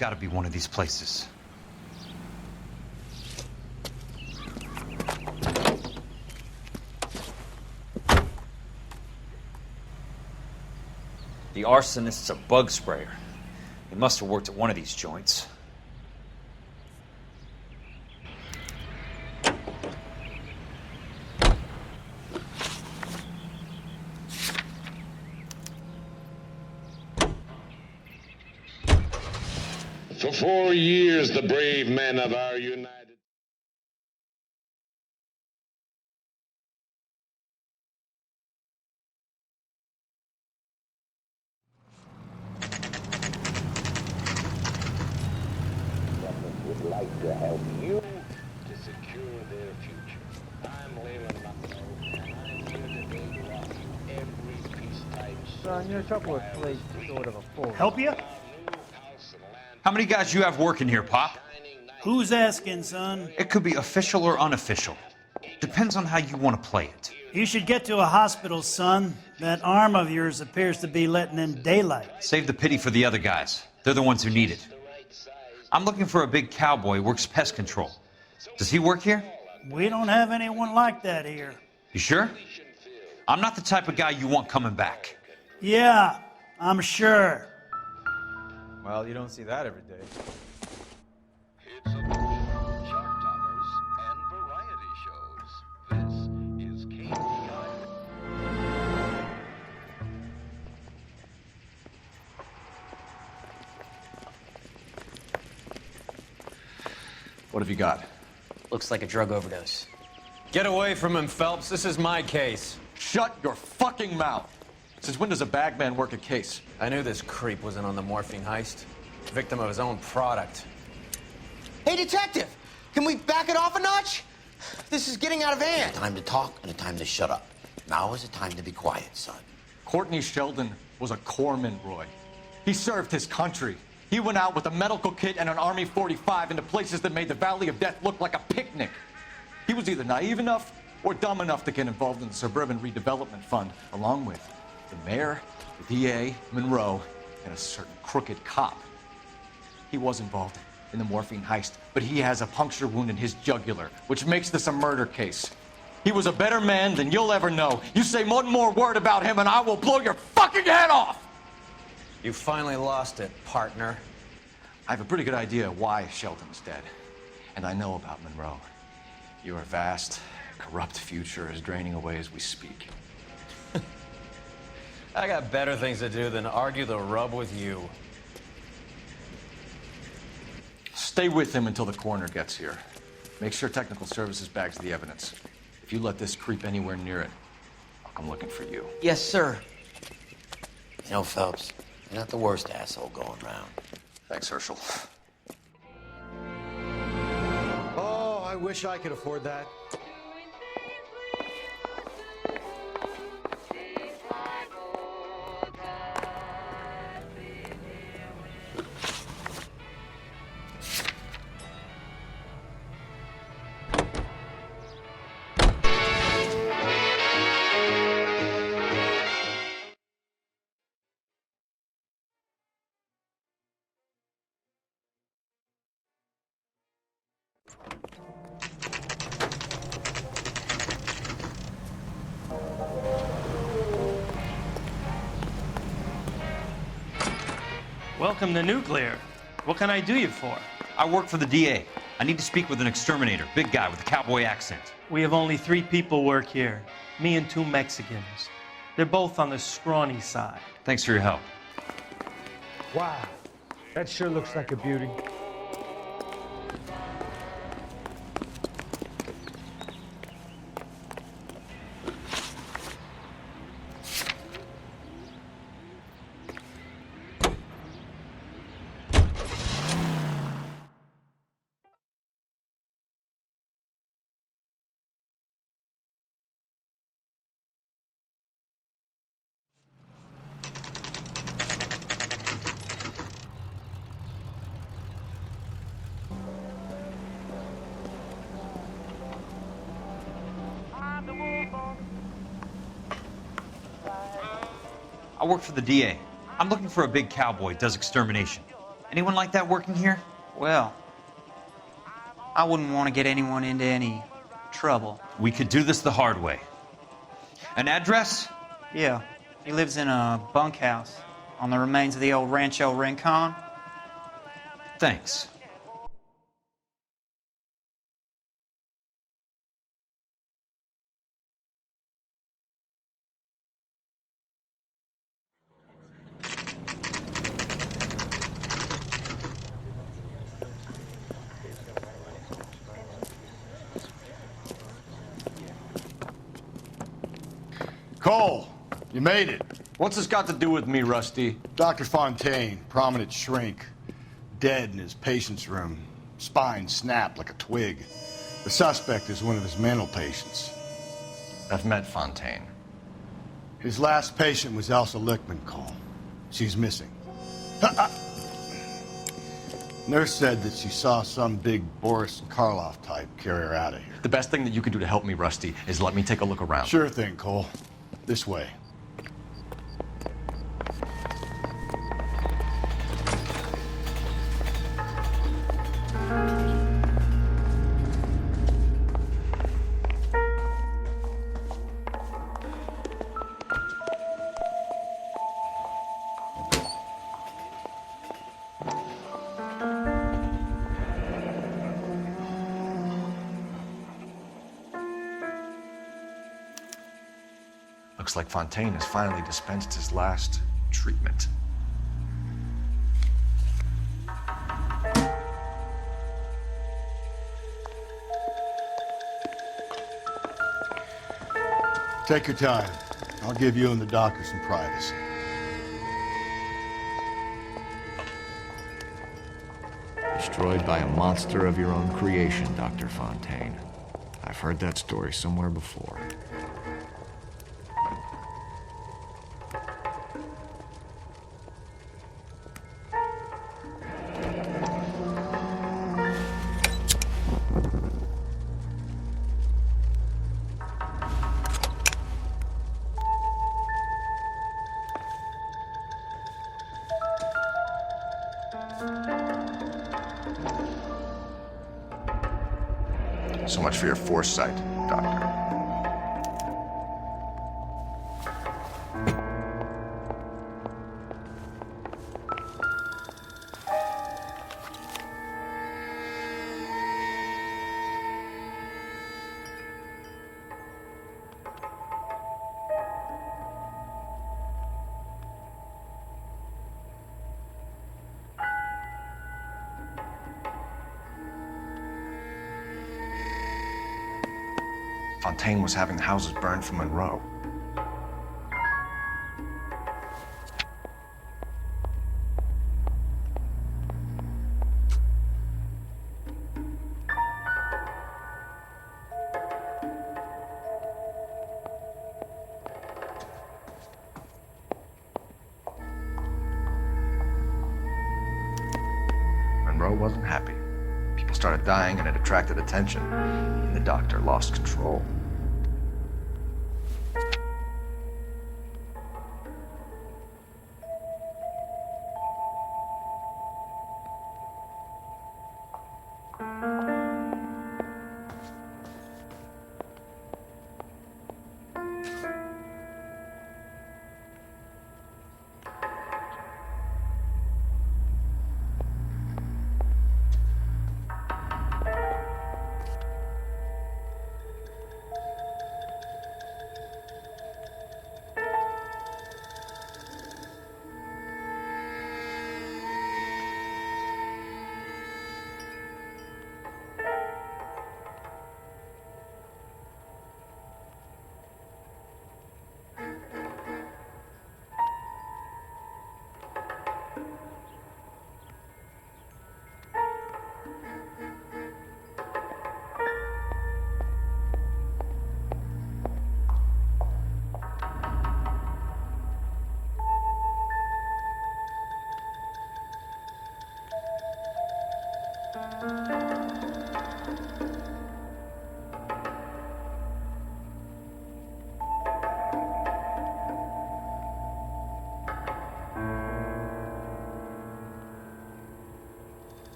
got to be one of these places. The arsonist's a bug sprayer. He must have worked at one of these joints. For 4 years, the brave men of our United... would like to help you to secure their future. I'm Lehman Bucklow, and I'm here today to offer you every peacetime... Son, you're a couple of places short of a full. Help you? How many guys you have working here, Pop? Who's asking, son? It could be official or unofficial. Depends on how you want to play it. You should get to a hospital, son. That arm of yours appears to be letting in daylight. Save the pity for the other guys. They're the ones who need it. I'm looking for a big cowboy who works pest control. Does he work here? We don't have anyone like that here. You sure? I'm not the type of guy you want coming back. Yeah, I'm sure. Well, you don't see that every day. It's about chart toppers and variety shows. This is KPI. What have you got? Looks like a drug overdose. Get away from him, Phelps. This is my case. Shut your fucking mouth. Since when does a bagman work a case? I knew this creep wasn't on the morphine heist. Victim of his own product. Hey, detective! Can we back it off a notch? This is getting out of hand. A time to talk and a time to shut up. Now is the time to be quiet, son. Courtney Sheldon was a corpsman, Roy. He served his country. He went out with a medical kit and an Army 45 into places that made the Valley of Death look like a picnic. He was either naive enough or dumb enough to get involved in the Suburban Redevelopment Fund, along with the mayor, the DA, Monroe, and a certain crooked cop. He was involved in the morphine heist, but he has a puncture wound in his jugular, which makes this a murder case. He was a better man than you'll ever know. You say one more word about him and I will blow your fucking head off! You finally lost it, partner. I have a pretty good idea why Sheldon's dead. And I know about Monroe. Your vast, corrupt future is draining away as we speak. I got better things to do than argue the rub with you. Stay with him until the coroner gets here. Make sure technical services bags the evidence. If you let this creep anywhere near it, I'll come looking for you. Yes, sir. You know, Phelps, you're not the worst asshole going round. Thanks, Herschel. Oh, I wish I could afford that. Welcome to Nuclear. What can I do you for? I work for the DA. I need to speak with an exterminator, big guy with a cowboy accent. We have only 3 people work here. Me and 2 Mexicans. They're both on the scrawny side. Thanks for your help. Wow, that sure looks like a beauty. I work for the DA. I'm looking for a big cowboy who does extermination. Anyone like that working here? Well, I wouldn't want to get anyone into any trouble. We could do this the hard way. An address? Yeah, he lives in a bunkhouse on the remains of the old Rancho Rincon. Thanks. Cole, you made it. What's this got to do with me, Rusty? Dr. Fontaine, prominent shrink, dead in his patient's room. Spine snapped like a twig. The suspect is one of his mental patients. I've met Fontaine. His last patient was Elsa Lichtman, Cole. She's missing. Nurse said that she saw some big Boris Karloff type carry her out of here. The best thing that you can do to help me, Rusty, is let me take a look around. Sure thing, Cole. This way. Looks like Fontaine has finally dispensed his last treatment. Take your time. I'll give you and the doctor some privacy. Destroyed by a monster of your own creation, Dr. Fontaine. I've heard that story somewhere before. So much for your foresight, Doctor. Fontaine was having the houses burned for Monroe. Monroe wasn't happy. People started dying and it attracted attention. And the doctor lost control.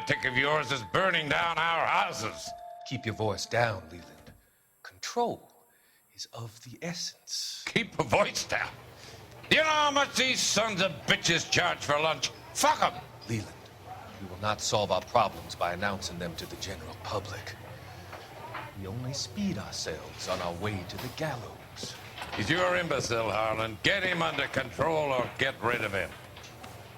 lunatic of yours is burning down our houses. Keep your voice down, Leland. Control is of the essence. Keep your voice down? Do you know how much these sons of bitches charge for lunch? Fuck them! Leland, we will not solve our problems by announcing them to the general public. We only speed ourselves on our way to the gallows. He's your imbecile, Harlan. Get him under control or get rid of him.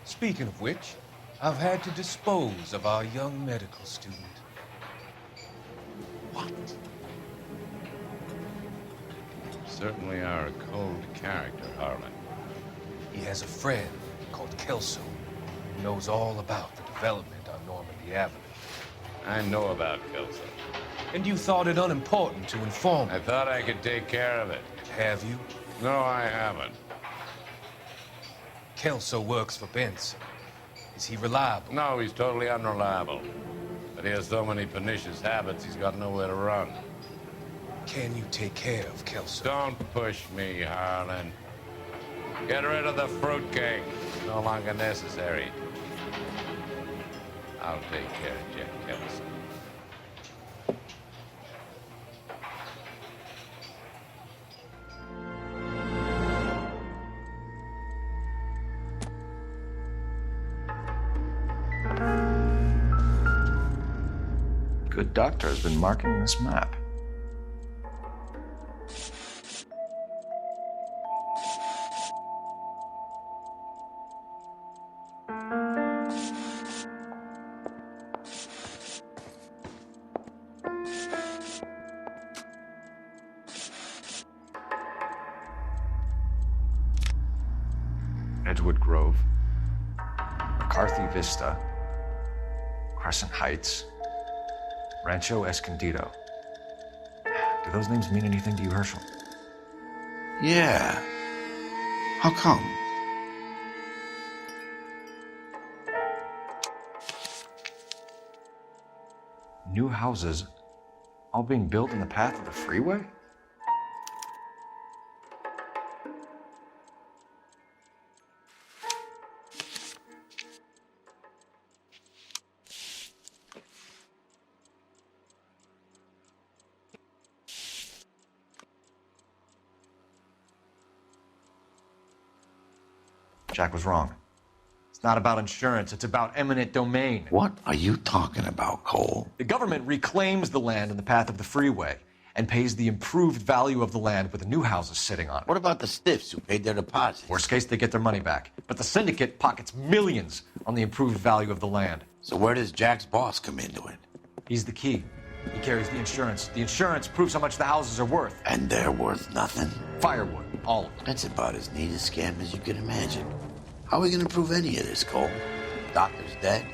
Speaking of which, I've had to dispose of our young medical student. What? You certainly are a cold character, Harlan. He has a friend called Kelso who knows all about the development on Normandy Avenue. I know about Kelso. And you thought it unimportant to inform me. I thought I could take care of it. Have you? No, I haven't. Kelso works for Benson. Is he reliable? No, he's totally unreliable. But he has so many pernicious habits, he's got nowhere to run. Can you take care of Kelso? Don't push me, Harlan. Get rid of the fruitcake. It's no longer necessary. I'll take care of Jack Kelso. Good doctor has been marking this map. Edgewood Grove, McCarthy Vista, Crescent Heights, Rancho Escondido. Do those names mean anything to you, Herschel? Yeah. How come? New houses, all being built in the path of the freeway? Jack was wrong. It's not about insurance, it's about eminent domain. What are you talking about, Cole? The government reclaims the land in the path of the freeway and pays the improved value of the land with the new houses sitting on it. What about the stiffs who paid their deposits? Worst case, they get their money back. But the syndicate pockets millions on the improved value of the land. So where does Jack's boss come into it? He's the key. He carries the insurance. The insurance proves how much the houses are worth. And they're worth nothing? Firewood, all of them. That's about as neat a scam as you can imagine. How are we going to prove any of this, Cole? Doctor's dead,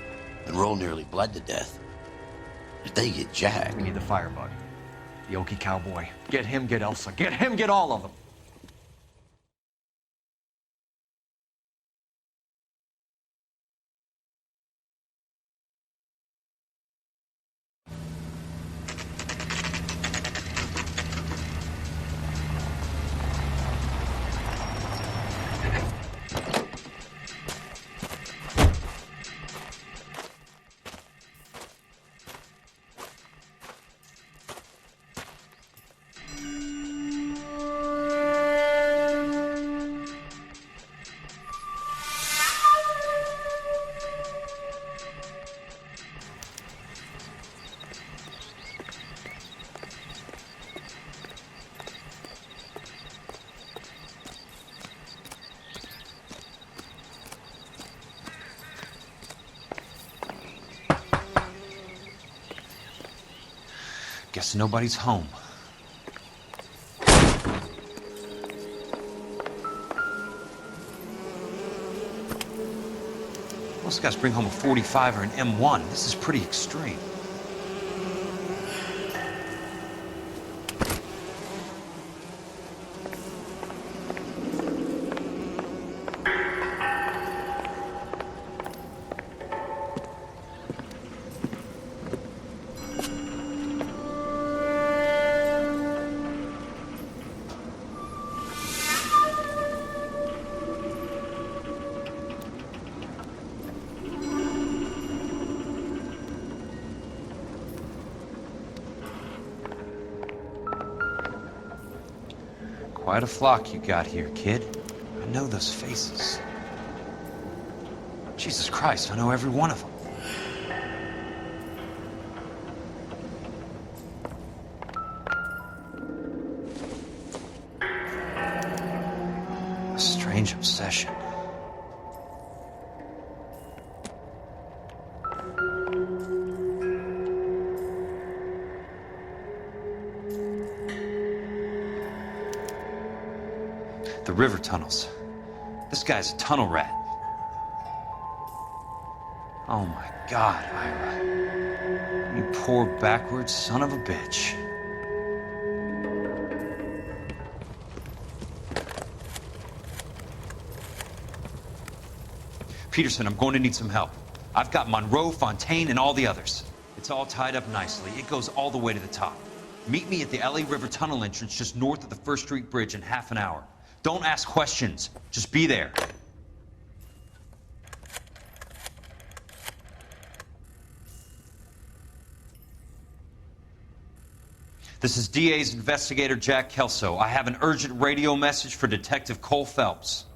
and Roll nearly bled to death. If they get Jack... We need the firebug. The Okie cowboy. Get him, get Elsa. Get him, get all of them. Guess nobody's home. Most guys bring home a 45 or an M1. This is pretty extreme. Quite a flock you got here, kid. I know those faces. Jesus Christ, I know every one of them. A strange obsession. The river tunnels. This guy's a tunnel rat. Oh my God, Ira. You poor backwards son of a bitch. Peterson, I'm going to need some help. I've got Monroe, Fontaine, and all the others. It's all tied up nicely. It goes all the way to the top. Meet me at the LA River Tunnel entrance just north of the First Street Bridge in half an hour. Don't ask questions. Just be there. This is DA's investigator Jack Kelso. I have an urgent radio message for Detective Cole Phelps.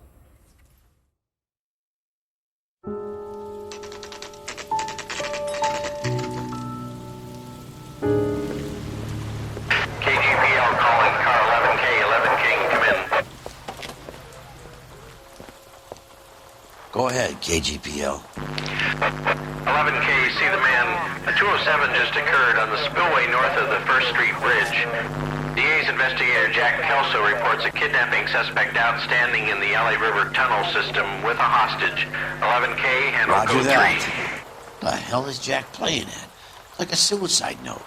Go ahead, KGPL. 11K, see the man. A 207 just occurred on the spillway north of the First Street Bridge. DA's investigator Jack Kelso reports a kidnapping suspect outstanding in the LA River tunnel system with a hostage. 11K, handle Roger code that. 3. The hell is Jack playing at? Like a suicide note.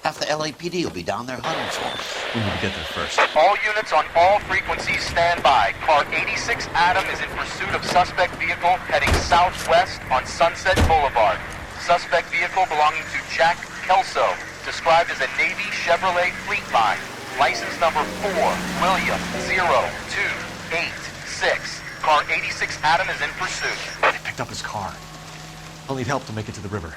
Half the LAPD will be down there hunting for him. We need to get there first. All units on all frequencies stand by. Car 86 Adam is in pursuit of suspect vehicle heading southwest on Sunset Boulevard. Suspect vehicle belonging to Jack Kelso, described as a Navy Chevrolet Fleetline. License number 4, William 0286. Car 86 Adam is in pursuit. They picked up his car. I'll need help to make it to the river.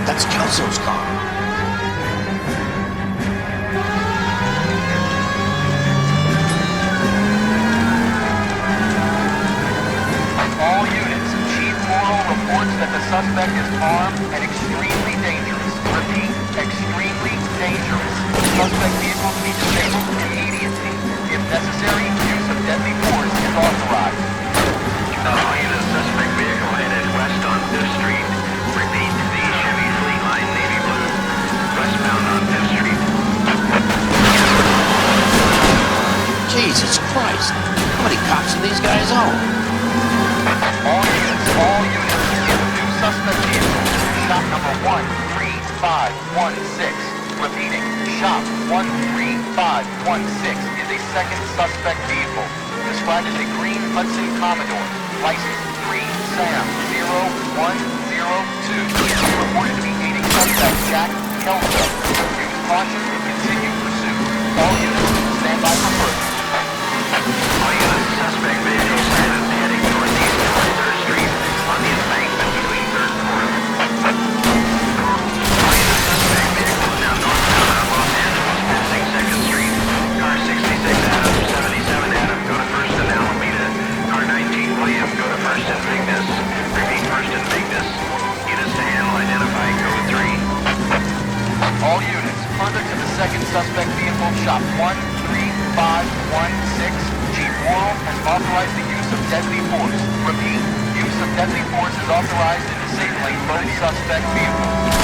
That's Kelso's car. All units, Chief Morrow reports that the suspect is armed and extremely dangerous. Repeat, extremely dangerous. Suspect vehicle to be disabled immediately. If necessary, use of deadly force is authorized. All units, suspect vehicle headed west on Fifth Street. Repeat, the Chevy Fleetline Navy Blue, westbound on Fifth Street. Jesus Christ. How many cops do these guys own? All units, give new suspect vehicle. Shop number 13516. Repeating, shop 13516 is a second suspect vehicle, described as a green Hudson Commodore, license 3 Sam 0102. Reported to be aiding suspect Jack Kelso. Use caution and continue pursuit. All units, stand by for further. All units, suspect vehicle heading northeast toward 3rd Street on the embankment between 3rd and 4th. All units, suspect vehicle now northbound on Los Angeles, passing 2nd Street. Car 66 Adam, 77 Adam, go to 1st and Alameda. Car 19 William, go to 1st and Vignes. Repeat, 1st and Vignes. Units to handle, identify code 3. All units, further to the second suspect vehicle, shop 13516. Chief Morrow has authorized the use of deadly force. Repeat, use of deadly force is authorized in disabling both suspect vehicles.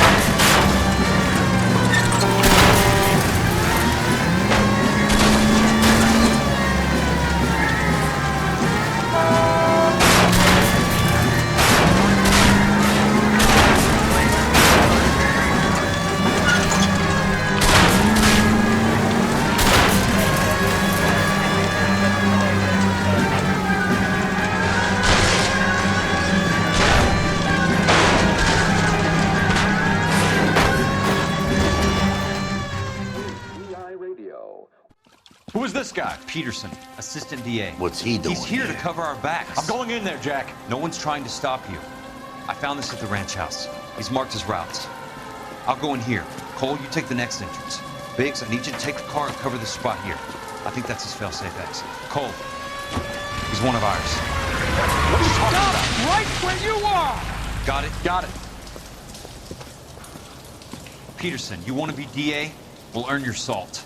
this guy? Peterson, assistant DA. What's he doing? He's here to cover our backs. I'm going in there, Jack. No one's trying to stop you. I found this at the ranch house. He's marked his routes. I'll go in here. Cole, you take the next entrance. Biggs, I need you to take the car and cover this spot here. I think that's his fail-safe exit. Cole, he's one of ours. What are you talking about? Right where you are! Got it? Got it. Peterson, you want to be DA? We'll earn your salt.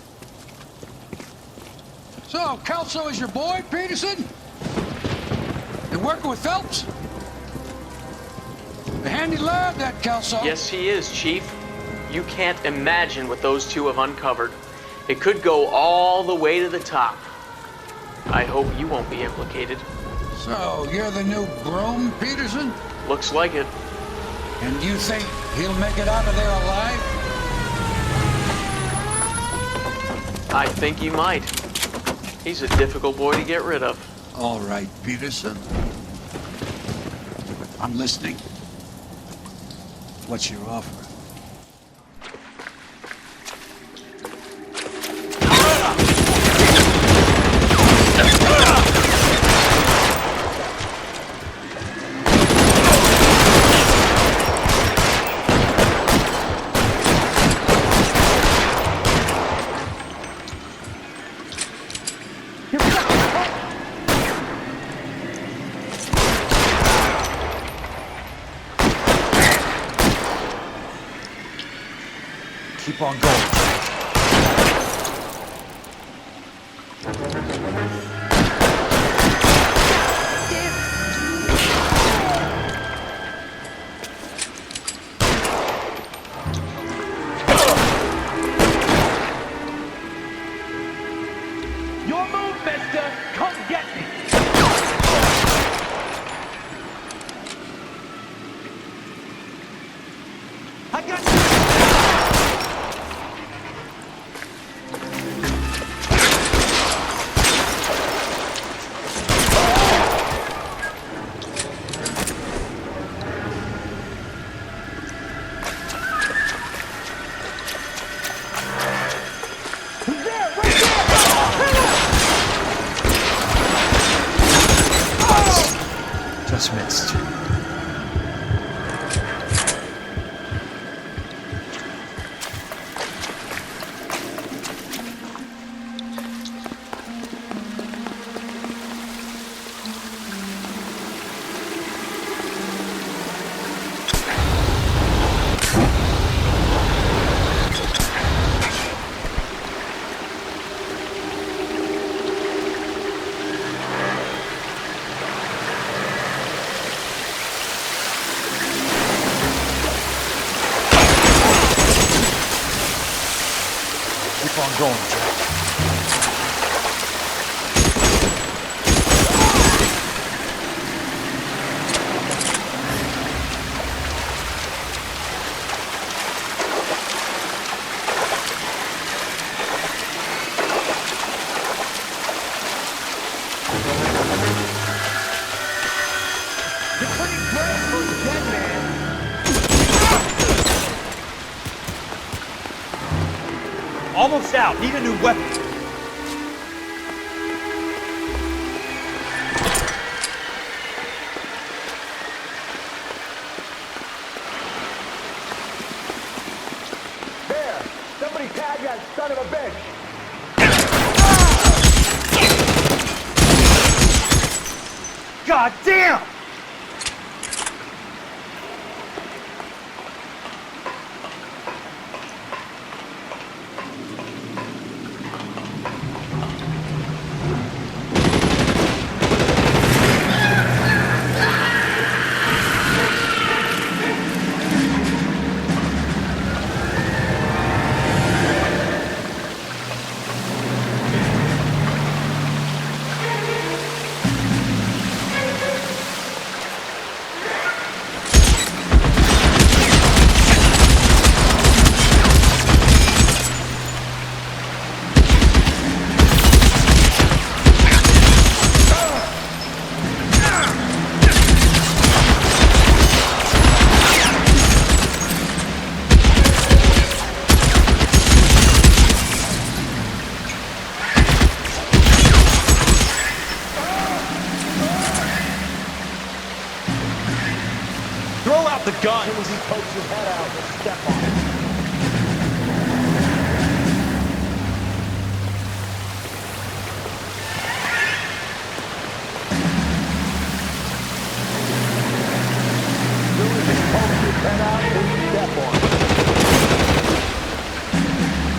So, Kelso is your boy, Peterson? You working with Phelps? A handy lad, that Kelso. Yes, he is, Chief. You can't imagine what those two have uncovered. It could go all the way to the top. I hope you won't be implicated. So, you're the new broom, Peterson? Looks like it. And you think he'll make it out of there alive? I think he might. He's a difficult boy to get rid of. All right, Peterson. I'm listening. What's your offer? Keep on going. Your move, mister! Come get me! I got you! Just missed. Keep on going, Jack. You're pretty brave for a dead man. Almost out. Need a new weapon. There! Somebody tag that son of a bitch! God damn! the gun! As soon as he pokes his head out, we'll step on it.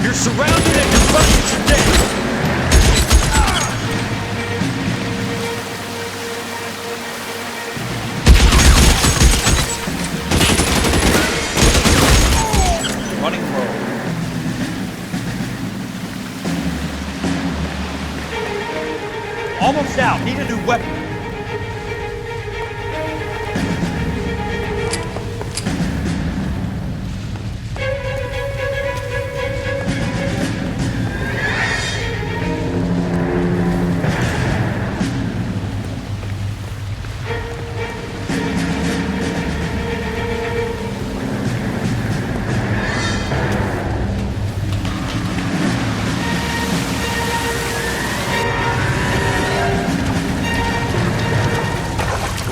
You're surrounded and you're running to death! Running low. Almost out. Need a new weapon.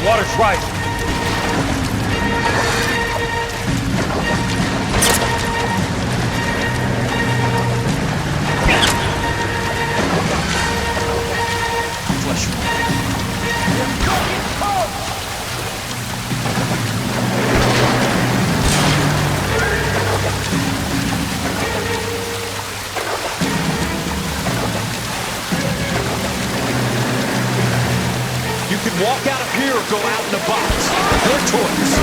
Water's rising. Flesh. You can walk out of here or go out in the box. Your choice.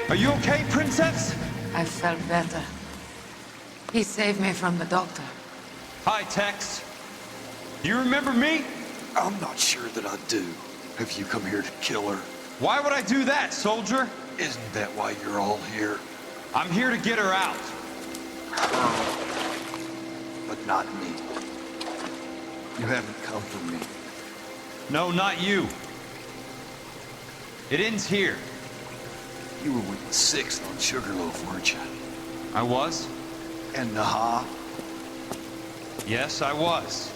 Are you okay, Princess? I felt better. He saved me from the doctor. Hi, Tex. You remember me? I'm not sure that I do. Have you come here to kill her? Why would I do that, soldier? Isn't that why you're all here? I'm here to get her out. But not me. You haven't come for me. No, not you. It ends here. You were with the 6th on Sugarloaf, weren't you? I was? And Naha? Yes, I was.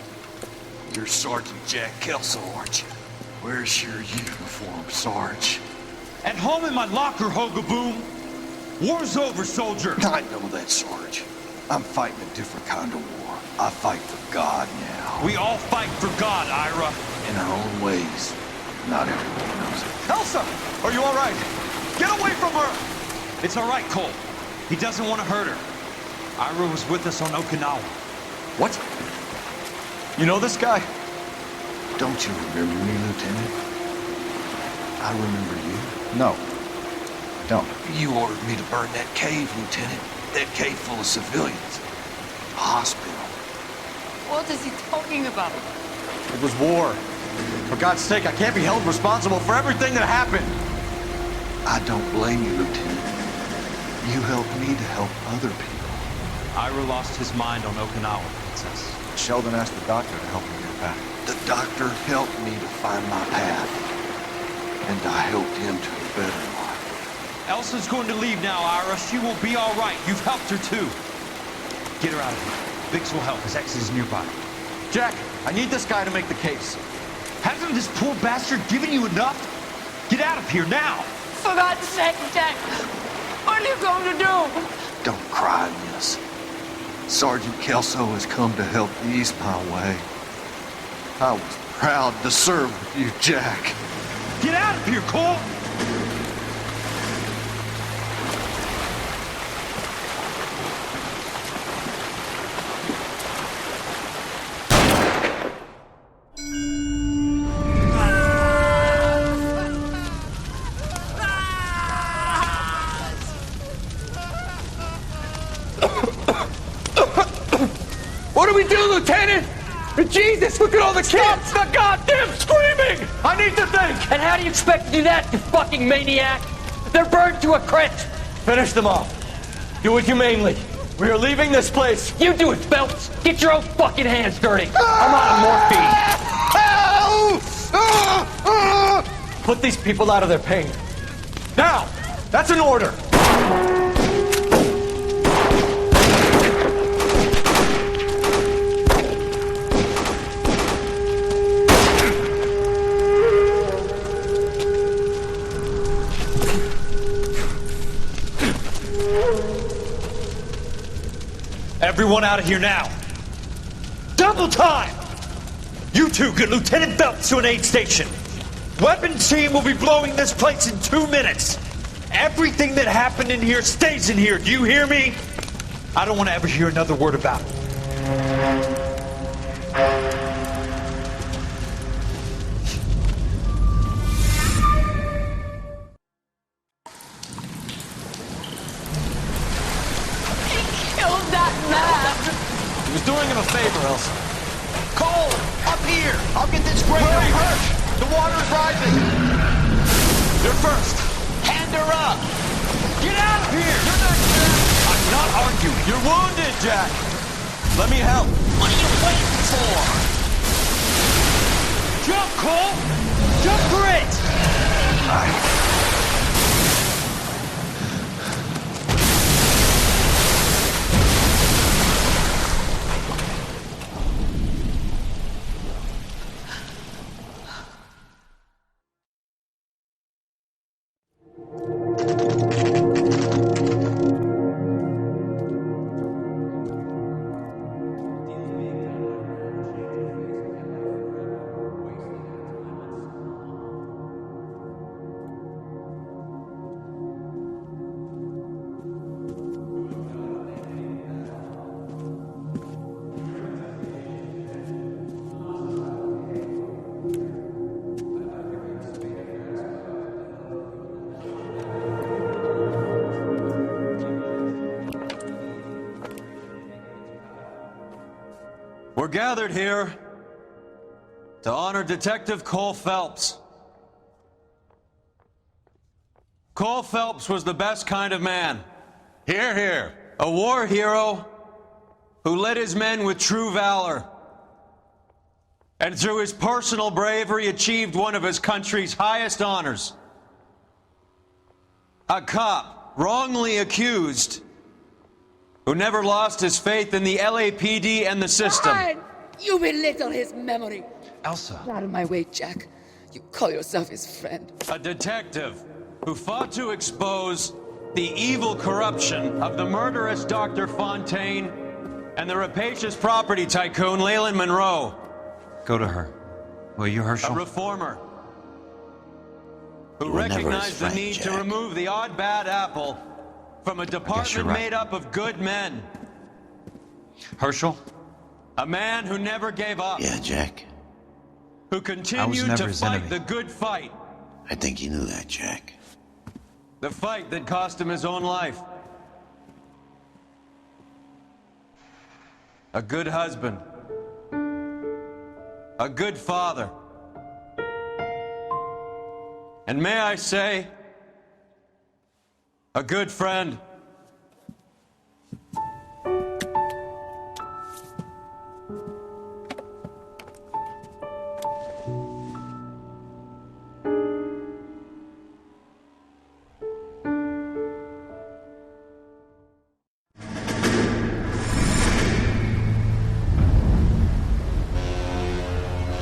You're Sergeant Jack Kelso, aren't you? Where's your uniform, Sarge? At home in my locker, Hogaboom. War's over, soldier. I know that, Sarge. I'm fighting a different kind of war. I fight for God now. We all fight for God, Ira. In our own ways. Not everyone knows it. Elsa! Are you all right? Get away from her! It's all right, Cole. He doesn't want to hurt her. Ira was with us on Okinawa. What? You know this guy? Don't you remember me, Lieutenant? I remember you. No. Don't. You ordered me to burn that cave, Lieutenant. That cave full of civilians. A hospital. What is he talking about? It was war. For God's sake, I can't be held responsible for everything that happened. I don't blame you, Lieutenant. You helped me to help other people. Ira lost his mind on Okinawa, Princess. Sheldon asked the doctor to help him get back. The doctor helped me to find my path. And I helped him to a better life. Elsa's going to leave now, Ira. She will be all right. You've helped her, too. Get her out of here. Biggs will help. His exit is nearby. Jack, I need this guy to make the case. Hasn't this poor bastard given you enough? Get out of here now! For God's sake, Jack! What are you going to do? Don't cry, miss. Sergeant Kelso has come to help ease my way. I was proud to serve with you, Jack. Get out of here, Cole! What do we do, Lieutenant? Jesus, look at all the kids! Stop the goddamn screaming! I need to think! And how do you expect to do that, you fucking maniac? They're burned to a crisp! Finish them off. Do it humanely. We are leaving this place. You do it, Phelps! Get your own fucking hands dirty! I'm on morphine! Put these people out of their pain. Now! That's an order! Everyone out of here now. Double time! You two get Lieutenant Phelps to an aid station. Weapons team will be blowing this place in 2 minutes. Everything that happened in here stays in here. Do you hear me? I don't want to ever hear another word about it. He was doing him a favor, Elsa. Cole, up here. I'll get this grader. Hurry, hurry! The water is rising. You're first. Hand her up. Get out of here! You're not Jack. I'm not arguing. You're wounded, Jack. Let me help. What are you waiting for? Jump, Cole! Jump for it! We're gathered here to honor Detective Cole Phelps. Cole Phelps was the best kind of man. Hear, hear. A war hero who led his men with true valor. And through his personal bravery achieved one of his country's highest honors. A cop wrongly accused who never lost his faith in the LAPD and the system. Fine. You belittle his memory. Elsa. Out of my way, Jack. You call yourself his friend. A detective who fought to expose the evil corruption of the murderous Dr. Fontaine and the rapacious property tycoon Leyland Monroe. Go to her. Will you, Herschel? A reformer who recognized the need to remove the odd bad apple from a department made up of good men. Herschel? A man who never gave up. Yeah, Jack. Who continued to fight the good fight. I think you knew that, Jack. The fight that cost him his own life. A good husband. A good father. And may I say, a good friend.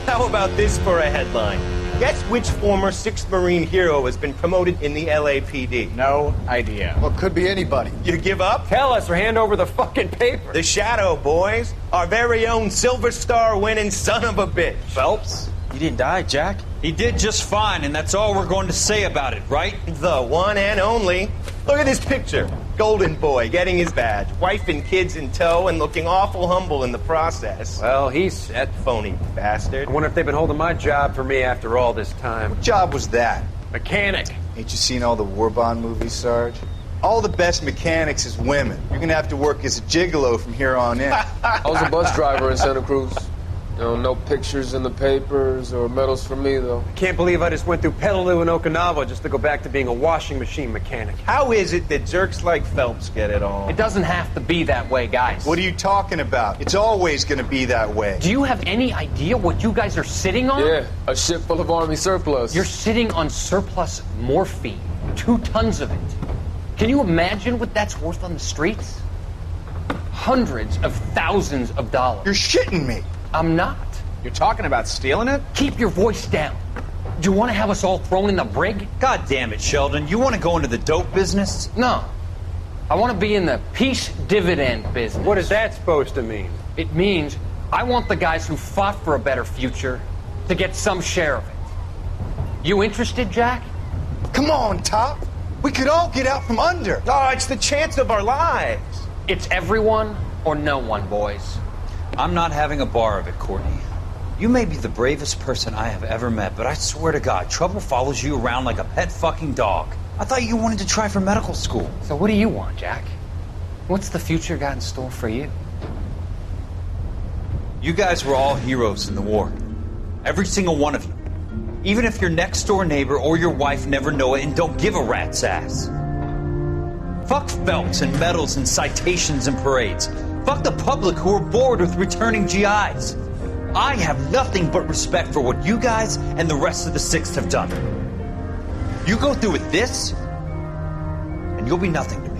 How about this for a headline? Guess which former 6th Marine hero has been promoted in the LAPD? No idea. Well, could be anybody. You give up? Tell us or hand over the fucking paper. The Shadow, boys. Our very own Silver Star winning son of a bitch. Phelps? You didn't die, Jack. He did just fine, and that's all we're going to say about it, right? The one and only. Look at this picture. Golden boy getting his badge, wife and kids in tow, and looking awful humble in the process. Well, he's set. Phony bastard. I wonder if they've been holding my job for me after all this time. What job was that? Mechanic. Ain't you seen all the war bond movies, Sarge? All the best mechanics is women. You're gonna have to work as a gigolo from here on in. I was a bus driver in Santa Cruz. You know, no pictures in the papers or medals for me, though. I can't believe I just went through Petaloo and Okinawa just to go back to being a washing machine mechanic. How is it that jerks like Phelps get it all? It doesn't have to be that way, guys. What are you talking about? It's always gonna be that way. Do you have any idea what you guys are sitting on? Yeah, a ship full of Army surplus. You're sitting on surplus morphine. 2 tons of it. Can you imagine what that's worth on the streets? Hundreds of thousands of dollars. You're shitting me. I'm not. You're talking about stealing it? Keep your voice down. Do you want to have us all thrown in the brig? God damn it, Sheldon. You want to go into the dope business? No. I want to be in the peace dividend business. What is that supposed to mean? It means I want the guys who fought for a better future to get some share of it. You interested, Jack? Come on, Top. We could all get out from under. Oh, it's the chance of our lives. It's everyone or no one, boys. I'm not having a bar of it, Courtney. You may be the bravest person I have ever met, but I swear to God, trouble follows you around like a pet fucking dog. I thought you wanted to try for medical school. So what do you want, Jack? What's the future got in store for you? You guys were all heroes in the war. Every single one of you. Even if your next door neighbor or your wife never know it and don't give a rat's ass. Fuck Phelps and medals and citations and parades. Fuck the public who are bored with returning GIs. I have nothing but respect for what you guys and the rest of the 6th have done. You go through with this, and you'll be nothing to me.